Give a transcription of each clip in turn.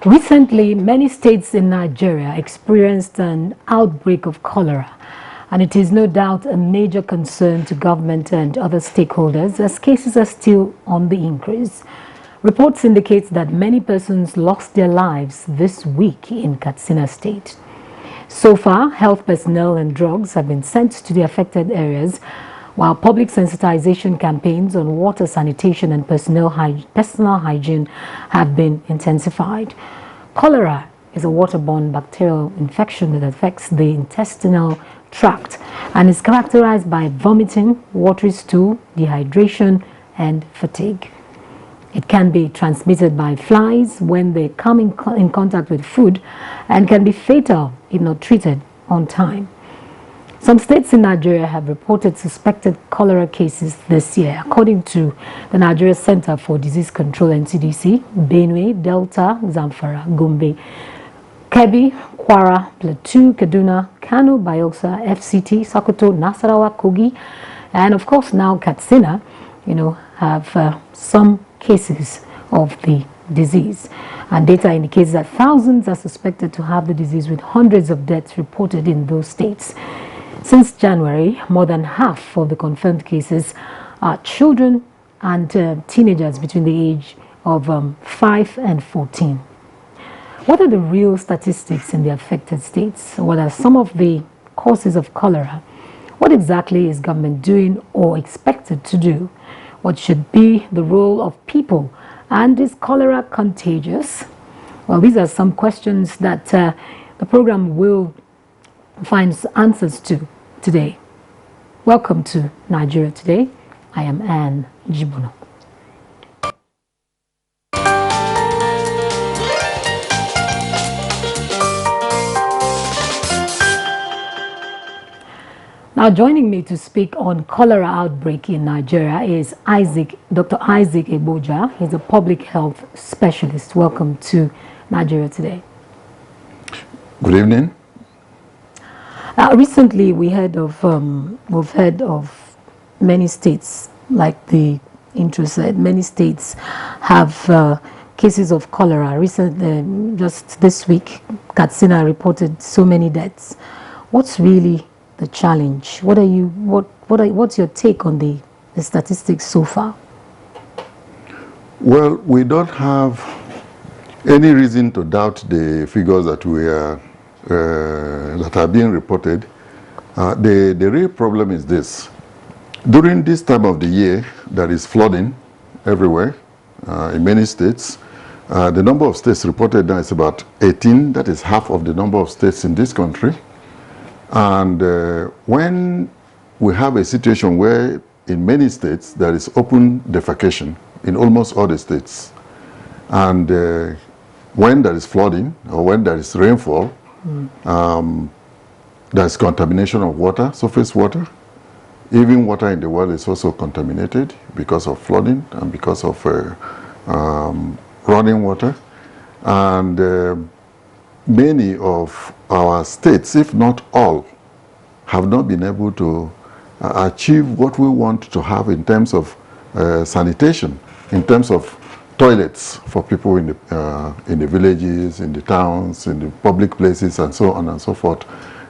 Recently, many states in Nigeria experienced an outbreak of cholera, and it is no doubt a major concern to government and other stakeholders as cases are still on the increase. Reports indicate that many persons lost their lives this week in Katsina State. So far, health personnel and drugs have been sent to the affected areas, while public sensitization campaigns on water sanitation and personal hygiene have been intensified. Cholera is a waterborne bacterial infection that affects the intestinal tract and is characterized by vomiting, watery stool, dehydration, and fatigue. It can be transmitted by flies when they come in contact with food and can be fatal if not treated on time. Some states in Nigeria have reported suspected cholera cases this year. According to the Nigeria Center for Disease Control and CDC, Benue, Delta, Zamfara, Gombe, Kebbi, Kwara, Plateau, Kaduna, Kano, Bayelsa, FCT, Sokoto, Nasarawa, Kogi, and of course now Katsina, have some cases of the disease. And data indicates that thousands are suspected to have the disease, with hundreds of deaths reported in those states. Since January, more than half of the confirmed cases are children and teenagers between the age of 5 and 14. What are the real statistics in the affected states? What are some of the causes of cholera? What exactly is government doing or expected to do? What should be the role of people? And is cholera contagious? Well, these are some questions that the program will find answers to today. Welcome to Nigeria Today. I am Anne Jibono. Now, joining me to speak on cholera outbreak in Nigeria is Dr. Isaac Eboja. He's a public health specialist. Welcome to Nigeria Today. Good evening. Recently, we've heard of many states, like the intro said, many states have cases of cholera. Recently, just this week, Katsina reported so many deaths. What's really the challenge? What's your take on the statistics so far? Well, we don't have any reason to doubt the figures that that are being reported. The real problem is this: during this time of the year, there is flooding everywhere in many states. The number of states reported now is about 18. That is half of the number of states in this country. And when we have a situation where in many states there is open defecation in almost all the states, and when there is flooding or when there is rainfall, there's contamination of water, surface water. Even water in the world is also contaminated because of flooding and because of running water. And many of our states, if not all, have not been able to achieve what we want to have in terms of sanitation, in terms of toilets for people in the villages, in the towns, in the public places, and so on and so forth.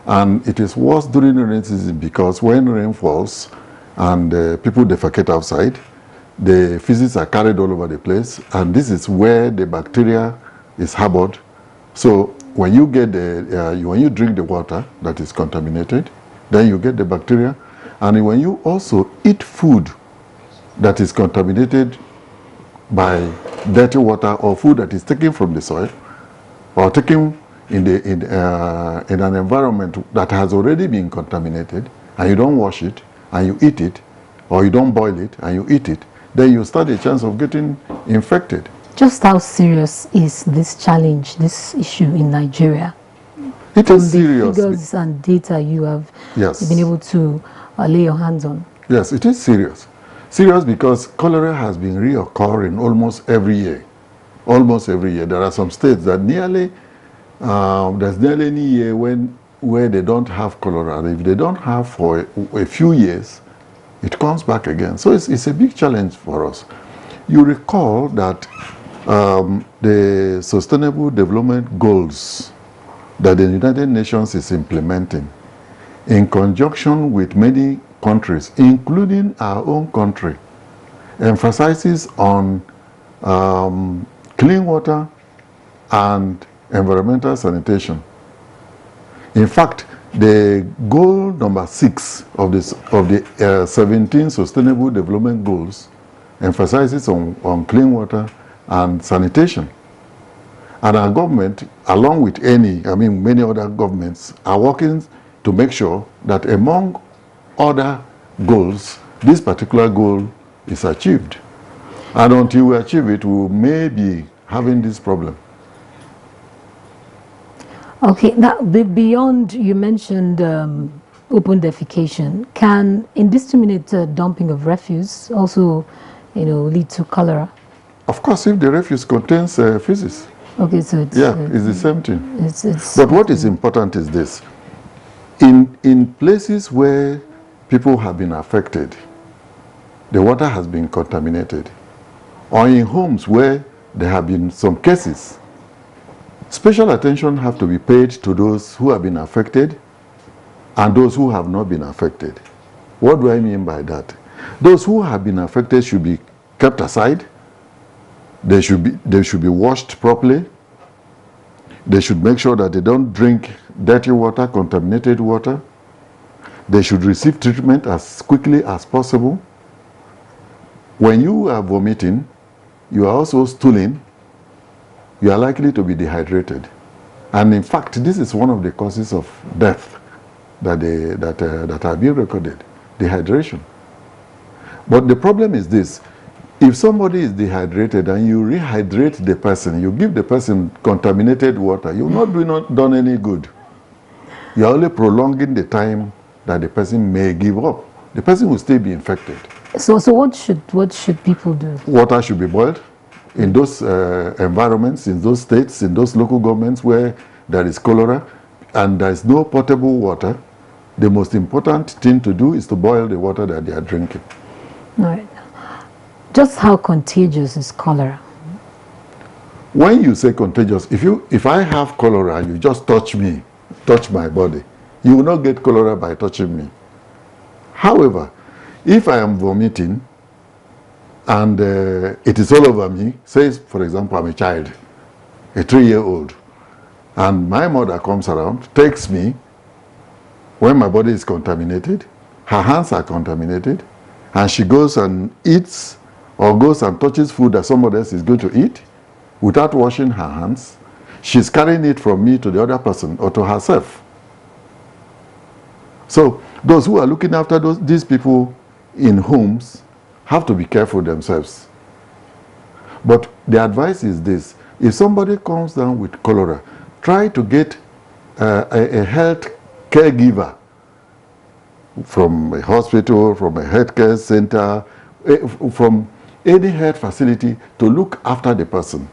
And it is worse during the rain season because when rain falls and people defecate outside, the feces are carried all over the place, and this is where the bacteria is harbored. So when you get when you drink the water that is contaminated, then you get the bacteria. And when you also eat food that is contaminated by dirty water, or food that is taken from the soil, or taken in an environment that has already been contaminated, and you don't wash it, and you eat it, or you don't boil it, and you eat it, then you stand a chance of getting infected. Just how serious is this challenge, this issue in Nigeria? It is serious. The figures and data you have been able to lay your hands on. Yes, it is serious. Serious because cholera has been reoccurring almost every year. Almost every year. There are some states that there's nearly any year where they don't have cholera. And if they don't have for a few years, it comes back again. So it's a big challenge for us. You recall that the Sustainable Development Goals that the United Nations is implementing in conjunction with many countries, including our own country, emphasizes on clean water and environmental sanitation. In fact, the goal number 6 of the 17 Sustainable Development Goals emphasizes on clean water and sanitation. And our government, along with many other governments, are working to make sure that among other goals, this particular goal is achieved. And until we achieve it, we may be having this problem. Okay, now beyond, you mentioned open defecation. Can indiscriminate dumping of refuse also, lead to cholera? Of course, if the refuse contains feces. Okay, so it's... it's the same thing. It's but what is important is this. In places where people have been affected, the water has been contaminated, or in homes where there have been some cases, special attention have to be paid to those who have been affected and those who have not been affected. What do I mean by that? Those who have been affected should be kept aside. They should be washed properly. They should make sure that they don't drink dirty water, contaminated water. They should receive treatment as quickly as possible. When you are vomiting, you are also stooling, you are likely to be dehydrated. And in fact, this is one of the causes of death that are being recorded, dehydration. But the problem is this: if somebody is dehydrated and you rehydrate the person, you give the person contaminated water, you've not done any good. You're only prolonging the time that the person may give up. The person will still be infected. So what should people do? Water should be boiled in those environments, in those states, in those local governments where there is cholera and there is no potable water. The most important thing to do is to boil the water that they are drinking. All right. Just how contagious is cholera? When you say contagious, if I have cholera and you just touch my body, you will not get cholera by touching me. However, if I am vomiting and it is all over me, say for example I'm a child, a 3-year-old, and my mother comes around, takes me, when my body is contaminated, her hands are contaminated, and she goes and eats or goes and touches food that somebody else is going to eat without washing her hands, she's carrying it from me to the other person or to herself. So those who are looking after these people in homes have to be careful themselves. But the advice is this: if somebody comes down with cholera, try to get a health caregiver from a hospital, from a healthcare center, from any health facility to look after the person.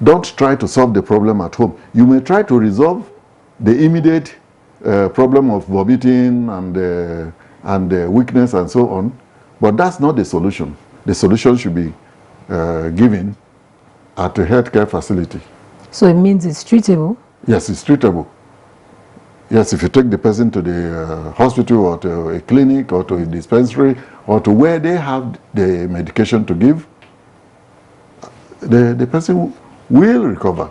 Don't try to solve the problem at home. You may try to resolve the immediate problem of vomiting and weakness and so on, but that's not the solution. The solution should be given at a healthcare facility. So it means it's treatable? Yes, it's treatable. Yes, if you take the person to the hospital or to a clinic or to a dispensary or to where they have the medication to give, the person will recover.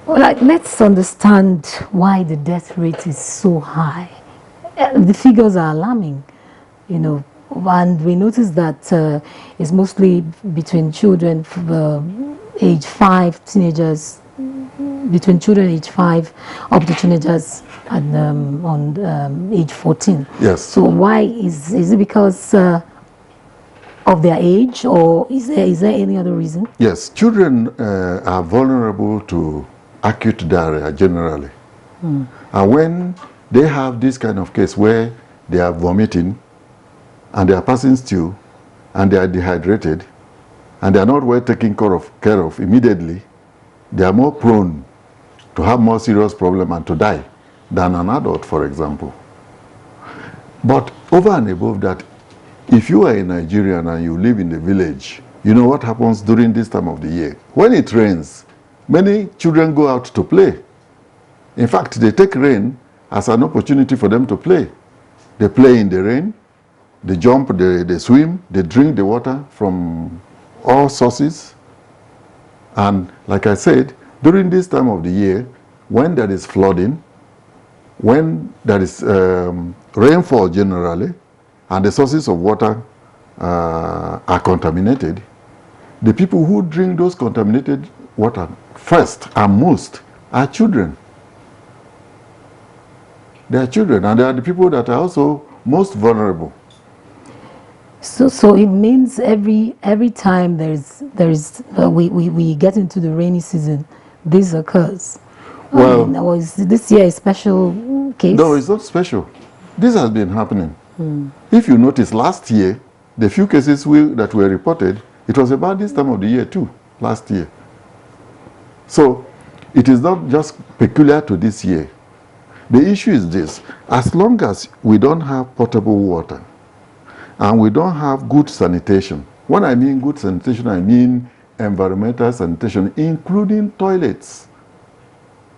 Well, let's understand why the death rate is so high. The figures are alarming, and we notice that it's mostly between children age 5, teenagers, between children age 5 up to teenagers and on age 14. Yes. So why is it because of their age, or is there any other reason? Yes, children are vulnerable to acute diarrhea generally. And when they have this kind of case where they are vomiting and they are passing stew and they are dehydrated and they are not well taken care of immediately, they are more prone to have more serious problem and to die than an adult, for example. But over and above that, if you are a Nigerian and you live in the village, You know what happens during this time of the year? When it rains, many children go out to play. In fact, they take rain as an opportunity for them to play. They play in the rain, they jump, they swim, they drink the water from all sources. And like I said, during this time of the year, when there is flooding, when there is rainfall generally, and the sources of water are contaminated, the people who drink those contaminated water first and most are children. They are children, and they are the people that are also most vulnerable. So it means every time we get into the rainy season, this occurs. Well, Was this year a special case? No, it's not special. This has been happening. If you notice, last year, the few cases that were reported, it was about this time of the year too, last year. So it is not just peculiar to this year. The issue is this: as long as we don't have potable water and we don't have good sanitation, when I mean good sanitation, I mean environmental sanitation, including toilets,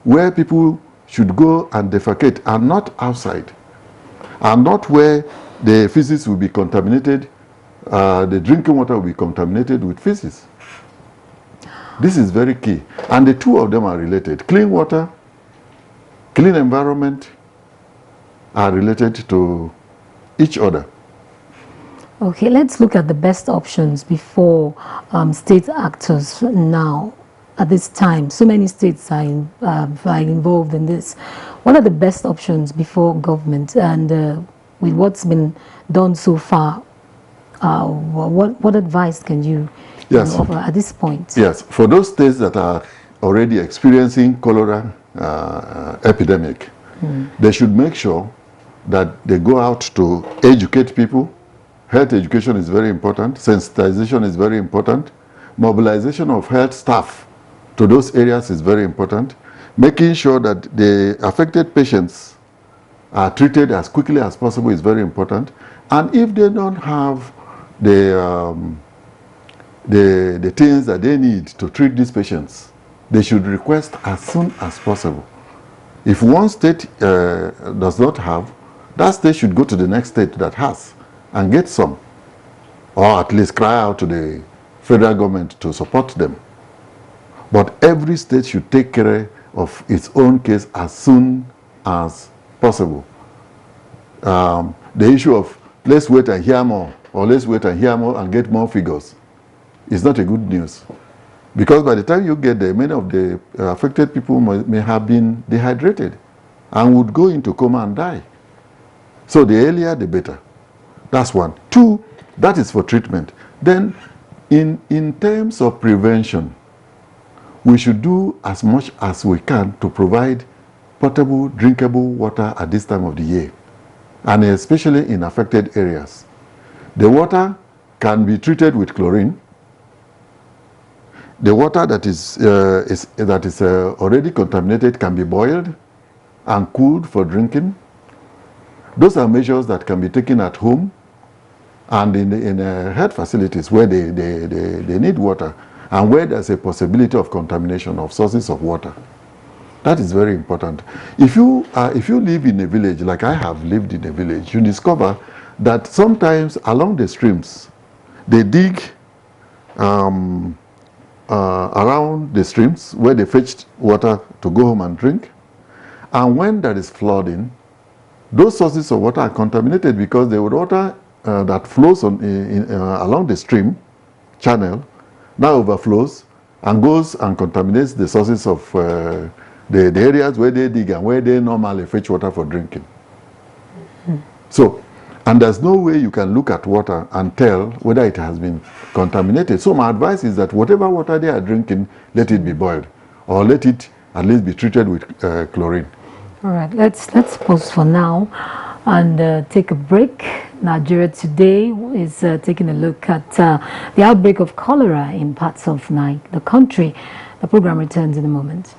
where people should go and defecate, and not outside, and not where the feces will be contaminated, the drinking water will be contaminated with feces. This is very key, and the two of them are related. Clean water, clean environment are related to each other. Okay, let's look at the best options before state actors now. At this time, so many states are involved in this. What are the best options before government, and with what's been done so far, what advice can you offer at this point? Yes, for those states that are already experiencing cholera epidemic, they should make sure that they go out to educate people. Health education is very important. Sensitization is very important. Mobilization of health staff to those areas is very important. Making sure that the affected patients are treated as quickly as possible is very important. And if they don't have the things that they need to treat these patients, they should request as soon as possible. If one state does not have, that state should go to the next state that has and get some, or at least cry out to the federal government to support them. But every state should take care of its own case as soon as possible. The issue of let's wait and hear more, or let's wait and hear more and get more figures, is not a good news. Because by the time you get there, many of the affected people may have been dehydrated and would go into coma and die. So the earlier, the better. That's one. Two, that is for treatment. Then, in terms of prevention, we should do as much as we can to provide potable, drinkable water at this time of the year, and especially in affected areas. The water can be treated with chlorine. The water that is already contaminated can be boiled and cooled for drinking. Those are measures that can be taken at home and in health facilities where they need water, and where there's a possibility of contamination of sources of water. That is very important. If you live in a village, like I have lived in a village, you discover that sometimes along the streams, they dig around the streams where they fetched water to go home and drink. And when there is flooding, those sources of water are contaminated because the water that flows along the stream channel now overflows and goes and contaminates the sources of the areas where they dig and where they normally fetch water for drinking. So, and there's no way you can look at water and tell whether it has been contaminated. So my advice is that whatever water they are drinking, let it be boiled, or let it at least be treated with chlorine. All right, let's pause for now and take a break. Nigeria Today is taking a look at the outbreak of cholera in parts of the country. The program returns in a moment.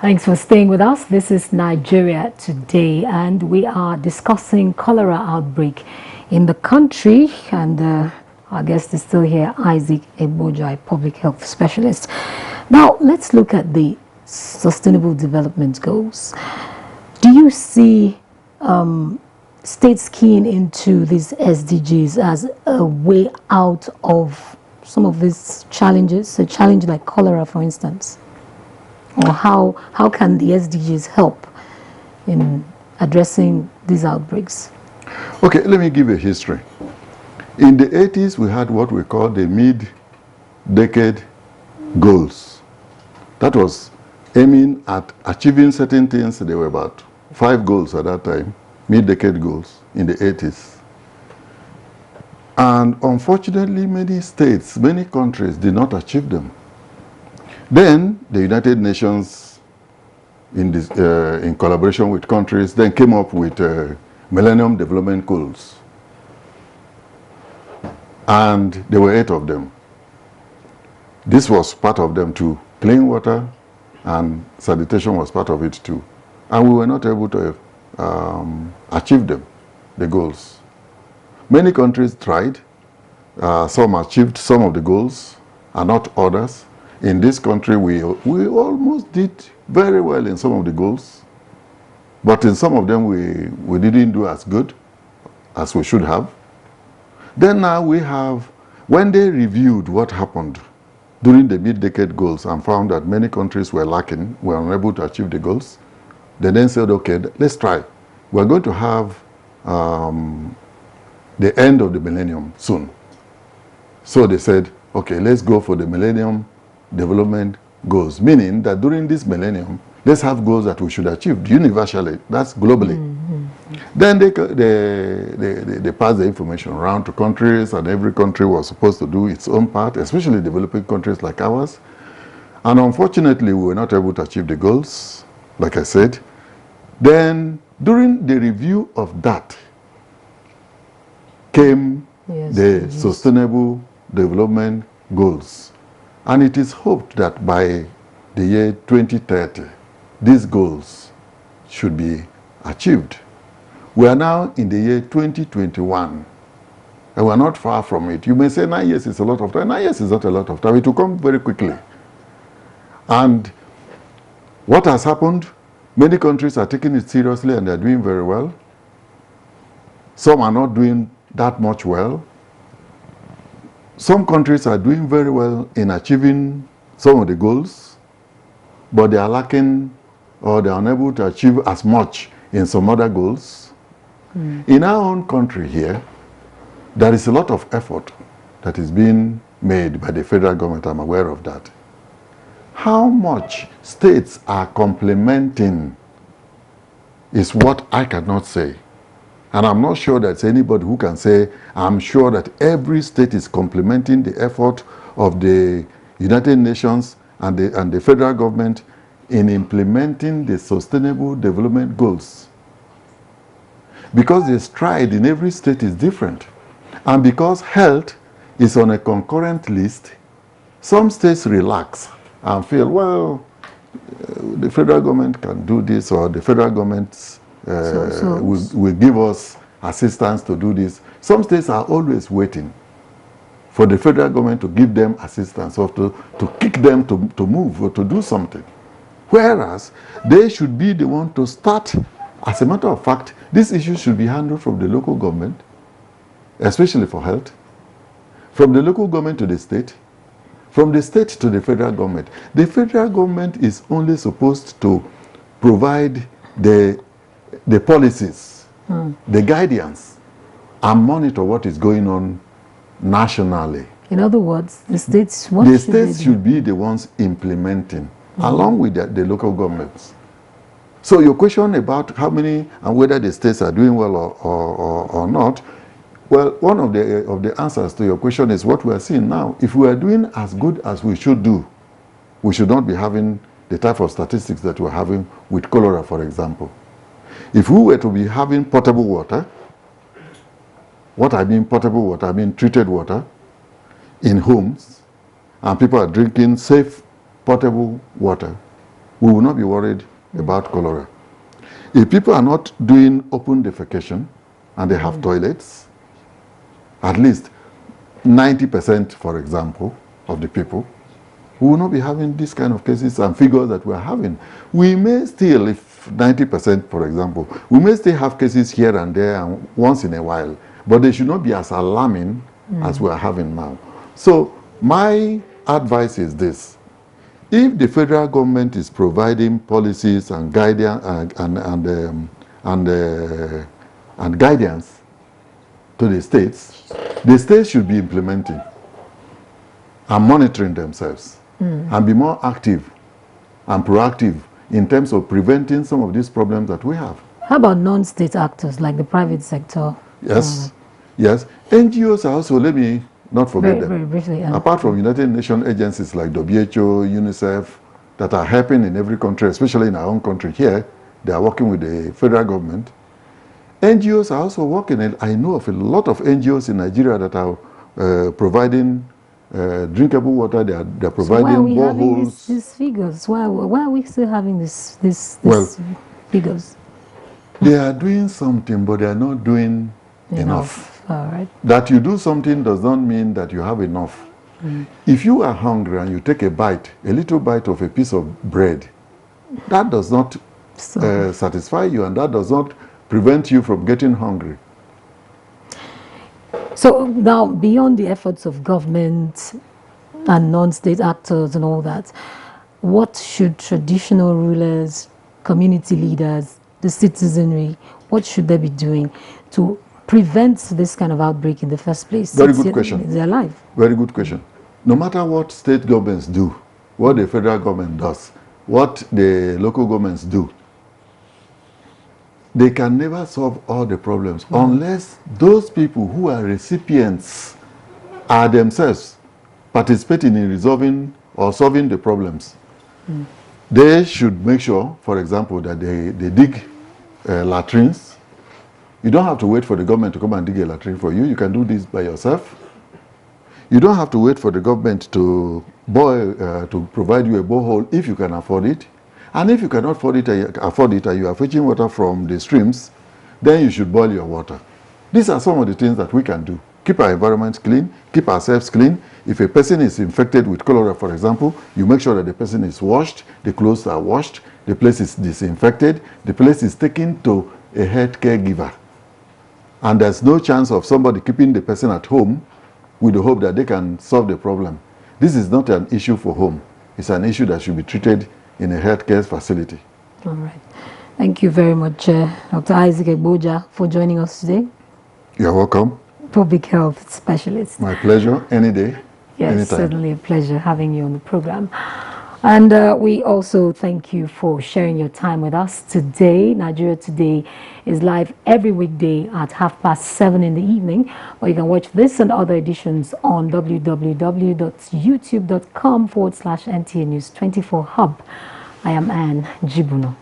Thanks for staying with us. This is Nigeria Today, and we are discussing cholera outbreak in the country. And our guest is still here, Isaac Ebojai, public health specialist. Now, let's look at the Sustainable Development Goals. Do you see states keying into these SDGs as a way out of some of these challenges, a challenge like cholera, for instance? Or how can the SDGs help in addressing these outbreaks? Okay, let me give a history. In the 80s, we had what we call the mid-decade goals. That was aiming at achieving certain things. There were about 5 goals at that time, mid-decade goals in the 80s. And unfortunately, many states, many countries did not achieve them. Then the United Nations, in collaboration with countries, then came up with Millennium Development Goals. And there were 8 of them. This was part of them too. Clean water and sanitation was part of it too. And we were not able to achieve them, the goals. Many countries tried. Some achieved some of the goals and not others. In this country, we almost did very well in some of the goals, but in some of them we didn't do as good as we should have. Then now we have, when they reviewed what happened during the mid-decade goals and found that many countries were lacking, were unable to achieve the goals, they then said, okay, let's try. We're going to have the end of the millennium soon. So they said, okay, let's go for the Millennium Development Goals, meaning that during this millennium, let's have goals that we should achieve universally, that's globally. Then they passed the information around to countries, and every country was supposed to do its own part, especially developing countries like ours. And unfortunately, we were not able to achieve the goals, like I said. Then, during the review of that, came the Sustainable Development Goals. And it is hoped that by the year 2030, these goals should be achieved. We are now in the year 2021, and we are not far from it. You may say 9 years is a lot of time. 9 years is not a lot of time. It will come very quickly. And what has happened? Many countries are taking it seriously and they are doing very well. Some are not doing that much well. Some countries are doing very well in achieving some of the goals, but they are lacking or they are unable to achieve as much in some other goals. In our own country here, there is a lot of effort that is being made by the federal government. I'm aware of that. How much states are complementing is what I cannot say. And I'm not sure there's anybody who can say, I'm sure that every state is complementing the effort of the United Nations and the federal government in implementing the Sustainable Development Goals. Because the stride in every state is different. And because health is on a concurrent list, some states relax and feel, well, the federal government can do this, or the federal government will give us assistance to do this. Some states are always waiting for the federal government to give them assistance or to kick them to move or to do something. Whereas they should be the one to start. As a matter of fact, this issue should be handled from the local government, especially for health, from the local government to the state, from the state to the federal government. The federal government is only supposed to provide the policies, the guidance, and monitor what is going on nationally. In other words, the states, should be the ones implementing, along with the local governments. So your question about how many and whether the states are doing well or not, well, one of the answers to your question is what we are seeing now. If we are doing as good as we should do, we should not be having the type of statistics that we're having with cholera, for example. If we were to be having potable water, what I mean potable water, I mean treated water in homes, and people are drinking safe potable water, we will not be worried about cholera. If people are not doing open defecation and they have toilets, at least 90%, for example, of the people, we will not be having these kind of cases and figures that we are having. We may still, if 90%, for example, we may still have cases here and there and once in a while, but they should not be as alarming as we are having now. So my advice is this. If the federal government is providing policies and guidance and guidance to the states should be implementing and monitoring themselves and be more active and proactive in terms of preventing some of these problems that we have. How about non-state actors like the private sector? Yes, yes. NGOs are also, let me not forget them. Very briefly, Apart from United Nations agencies like WHO, UNICEF, that are helping in every country, especially in our own country here, they are working with the federal government. NGOs are also working, and I know of a lot of NGOs in Nigeria that are providing drinkable water. They are providing so why are we having boreholes. these figures? Why are we still having these figures? They are doing something, but they are not doing enough. All right. That you do something does not mean that you have enough. If you are hungry and you take a little bite of a piece of bread, that does not satisfy you, and that does not prevent you from getting hungry. So now, beyond the efforts of government and non-state actors and all that, what should traditional rulers, community leaders, the citizenry, what should they be doing to prevent this kind of outbreak in the first place? Very good question. Their life. Very good question. No matter what state governments do, what the federal government does, what the local governments do, they can never solve all the problems unless those people who are recipients are themselves participating in resolving or solving the problems. They should make sure, for example, that they dig latrines. You don't have to wait for the government to come and dig a latrine for you. You can do this by yourself. You don't have to wait for the government to provide you a borehole if you can afford it. And if you cannot afford it and you are fetching water from the streams, then you should boil your water. These are some of the things that we can do. Keep our environment clean, keep ourselves clean. If a person is infected with cholera, for example, you make sure that the person is washed, the clothes are washed, the place is disinfected, the place is taken to a health caregiver. And there's no chance of somebody keeping the person at home with the hope that they can solve the problem. This is not an issue for home. It's an issue that should be treated in a healthcare facility. All right. Thank you very much, Dr. Isaac Egboja, for joining us today. You're welcome. Public health specialist. My pleasure, any day, yes, anytime. Certainly a pleasure having you on the program. And we also thank you for sharing your time with us today. Nigeria Today is live every weekday at 7:30 in the evening. Or you can watch this and other editions on www.youtube.com/NTA News 24 Hub. I am Anne Jibuno.